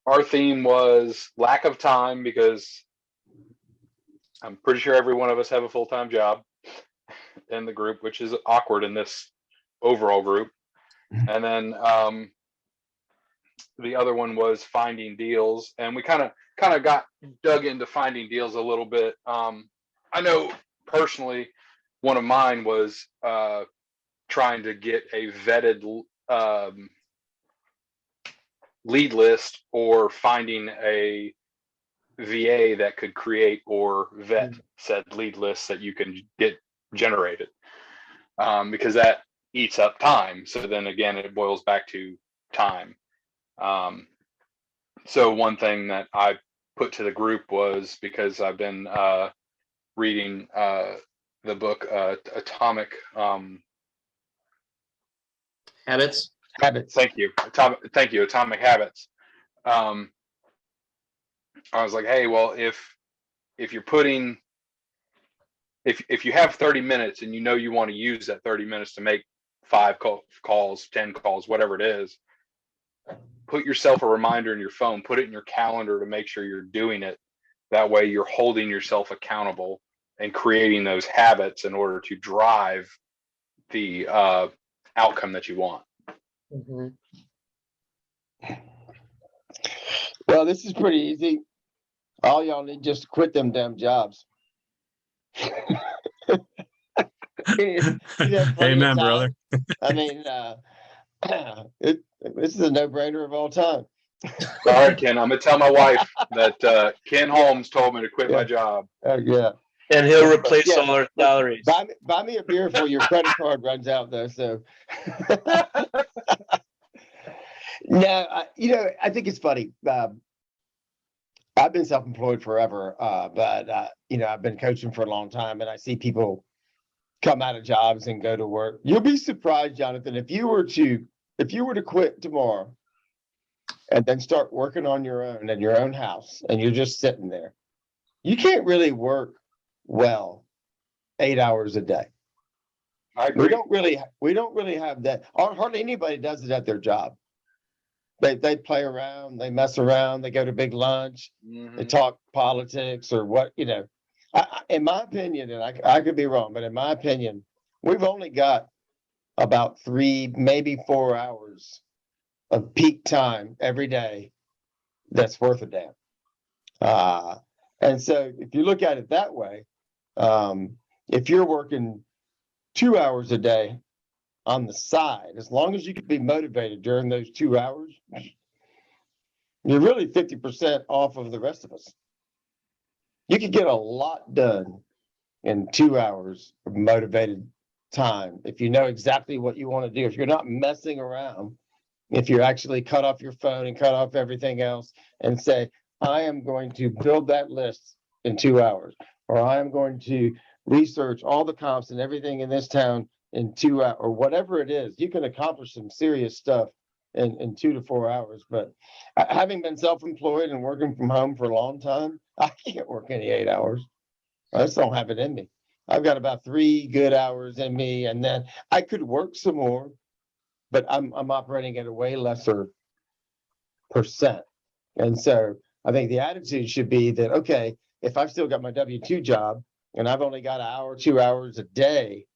our theme was lack of time, because I'm pretty sure every one of us have a full-time job in the group, which is awkward in this overall group. And then the other one was finding deals, and we kind of got dug into finding deals a little bit. I know personally, one of mine was trying to get a vetted lead list, or finding a VA that could create or vet said lead lists that you can get generated, because that eats up time. So then again, it boils back to time. So one thing that I put to the group was, because I've been reading the book Atomic Habits. Thank you. Atomic Habits. I was like, hey, well, if you're putting, if you have 30 minutes and you want to use that 30 minutes to make 5 calls, 10 calls, whatever it is, put yourself a reminder in your phone, put it in your calendar to make sure you're doing it. That way you're holding yourself accountable and creating those habits in order to drive the outcome that you want. Mm-hmm. Well, this is pretty easy. All y'all need just to quit them damn jobs. Amen, brother. I mean, this is a no-brainer of all time. All right, Ken, I'm gonna tell my wife that Ken Holmes told me to quit my job. Yeah. And he'll replace all our salaries. Buy me a beer before your credit card runs out, though. So, no, I think it's funny. I've been self-employed forever, but I've been coaching for a long time, and I see people come out of jobs and go to work. You'll be surprised, Jonathan, if you were to quit tomorrow and then start working on your own in your own house, and you're just sitting there, you can't really work well 8 hours a day. I agree. We don't really have that. Hardly anybody does it at their job. They play around, they mess around, they go to big lunch, they talk politics or what, in my opinion, and I could be wrong, but in my opinion, we've only got about 3, maybe 4 hours of peak time every day that's worth a damn. And so if you look at it that way, if you're working 2 hours a day on the side, as long as you can be motivated during those 2 hours, you're really 50% off of the rest of us. You can get a lot done in 2 hours of motivated time if you know exactly what you want to do. If you're not messing around, if you actually cut off your phone and cut off everything else and say, I am going to build that list in 2 hours, or I am going to research all the comps and everything in this town in 2 hours, or whatever it is, you can accomplish some serious stuff in 2 to 4 hours. But having been self-employed and working from home for a long time, I can't work any 8 hours. I just don't have it in me. I've got about 3 good hours in me, and then I could work some more, but I'm operating at a way lesser percent. And so I think the attitude should be that, okay, if I've still got my W-2 job and I've only got an hour, 2 hours a day,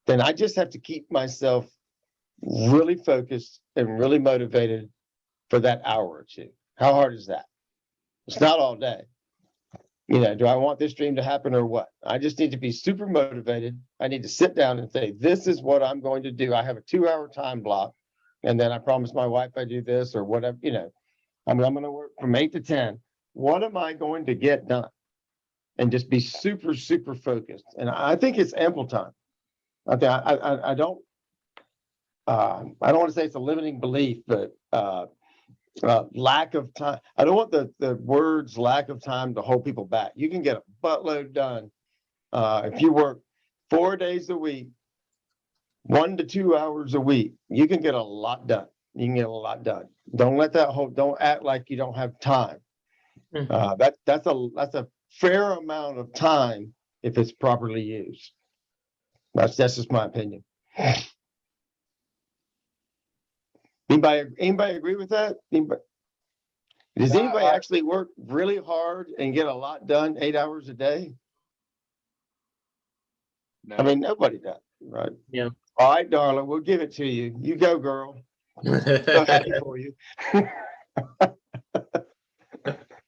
then I just have to keep myself really focused and really motivated for that hour or two. How hard is that? It's not all day. Do I want this dream to happen or what? I just need to be super motivated. I need to sit down and say, this is what I'm going to do. I have a 2-hour time block. And then I promise my wife I do this or whatever, I'm going to work from 8 to 10. What am I going to get done? And just be super, super focused. And I think it's ample time. Okay, I don't want to say it's a limiting belief, but lack of time. I don't want the words lack of time to hold people back. You can get a buttload done if you work 4 days a week, 1 to 2 hours a week. You can get a lot done. You can get a lot done. Don't act like you don't have time. That's a fair amount of time if it's properly used. That's just my opinion. Anybody agree with that? Does No, anybody I- actually work really hard and get a lot done 8 hours a day? No. I mean, nobody does, right? Yeah. All right, darling, we'll give it to you. You go, girl. So happy for you.